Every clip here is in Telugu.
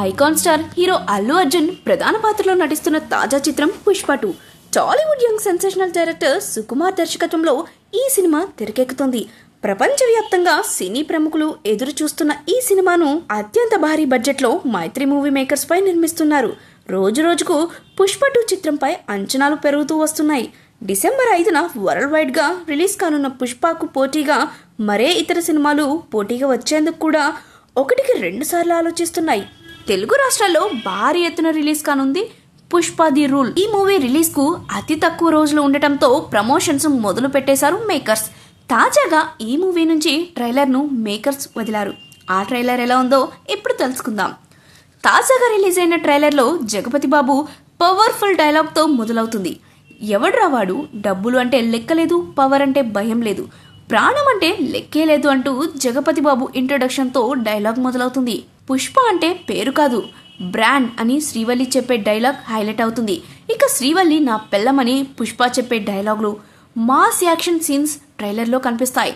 Icon star hero Allu Arjun ప్రధాన పాత్రలో నటిస్తున్న తాజా చిత్రం Pushpa 2 Tollywood young sensational director Sukumar దర్శకత్వంలో ఈ సినిమా తెరకెక్కుతోంది. ప్రపంచవ్యాప్తంగా సినీ ప్రముఖులు ఎదురు చూస్తున్న ఈ సినిమాను అత్యంత భారీ బడ్జెట్లో మైత్రి మూవీ మేకర్స్ పై నిర్మిస్తున్నారు. రోజు రోజుకు పుష్ప 2 చిత్రంపై అంచనాలు పెరుగుతూ వస్తున్నాయి. డిసెంబర్ 5న వరల్డ్ వైడ్ గా రిలీజ్ కానున్న పుష్పకు పోటీగా మరే ఇతర సినిమాలు పోటీగా వచ్చేందుకు కూడా ఒకటికి 2 సార్లు ఆలోచిస్తున్నాయి. తెలుగు రాష్ట్రాల్లో భారీ ఎత్తున రిలీజ్ కానుంది పుష్ప ది రూల్. ఈ మూవీ రిలీజ్ కు అతి తక్కువ రోజులు ఉండటంతో ప్రమోషన్స్ మొదలు పెట్టేశారు మేకర్స్. తాజాగా ఈ మూవీ నుంచి ట్రైలర్ ను మేకర్స్ వదిలారు. ఆ ట్రైలర్ ఎలా ఉందో ఇప్పుడు తెలుసుకుందాం. తాజాగా రిలీజ్ అయిన ట్రైలర్ లో జగపతి బాబు పవర్ఫుల్ డైలాగ్ తో మొదలవుతుంది. ఎవడ్రా వాడు, డబ్బులు అంటే లెక్కలేదు, పవర్ అంటే భయం లేదు, ప్రాణం అంటే లెక్కే లేదు అంటూ జగపతి బాబు ఇంట్రొడక్షన్ తో డైలాగ్ మొదలవుతుంది. పుష్ప అంటే పేరు కాదు, బ్రాండ్ అని శ్రీవల్లి చెప్పే డైలాగ్ హైలైట్ అవుతుంది. ఇక శ్రీవల్లి నా పెళ్ళమని పుష్ప చెప్పే డైలాగులు, మాస్ యాక్షన్ సీన్స్ ట్రైలర్ లో కనిపిస్తాయి.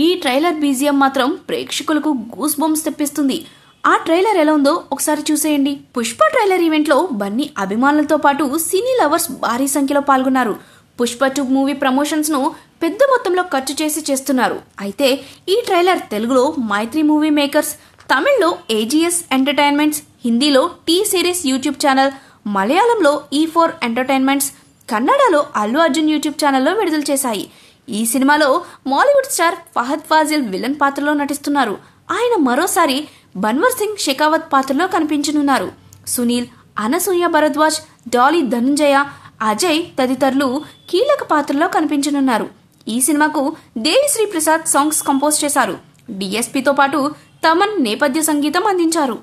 ఈ ట్రైలర్ బీజిఎం మాత్రం ప్రేక్షకులకు గూస్ బంప్స్ తెప్పిస్తుంది. ఆ ట్రైలర్ ఎలా ఉందో ఒకసారి చూసేయండి. పుష్ప ట్రైలర్ ఈవెంట్ లో బన్నీ అభిమానులతో పాటు సినీ లవర్స్ భారీ సంఖ్యలో పాల్గొన్నారు. పుష్ప 2 మూవీ ప్రమోషన్స్ ను పెద్ద మొత్తంలో ఖర్చు చేస్తున్నారు. అయితే ఈ ట్రైలర్ తెలుగులో మైత్రి మూవీ మేకర్స్, తమిళ్లో ఏజీఎస్ ఎంటర్టైన్మెంట్స్, హిందీలో టీ సిరీస్ యూట్యూబ్ ఛానల్, మలయాళంలో E4 ఎంటర్టైన్మెంట్స్, కన్నడలో అల్లు అర్జున్ యూట్యూబ్ ఛానల్లో విడుదల చేశాయి. ఈ సినిమాలో మాలీవుడ్ స్టార్ ఫహద్ ఫాజిల్ విలన్ పాత్రలో నటిస్తున్నారు. ఆయన మరోసారి బన్వర్ సింగ్ షెకావత్ పాత్రలో కనిపించనున్నారు. సునీల్, అనసూయ భరద్వాజ్, డాలీ ధనంజయ, అజయ్ తదితరులు కీలక పాత్రలో కనిపించనున్నారు. ఈ సినిమాకు దేవిశ్రీ ప్రసాద్ సాంగ్స్ కంపోజ్ చేశారు. డిఎస్పీతో పాటు తమన్ నేపథ్య సంగీతం అందించారు.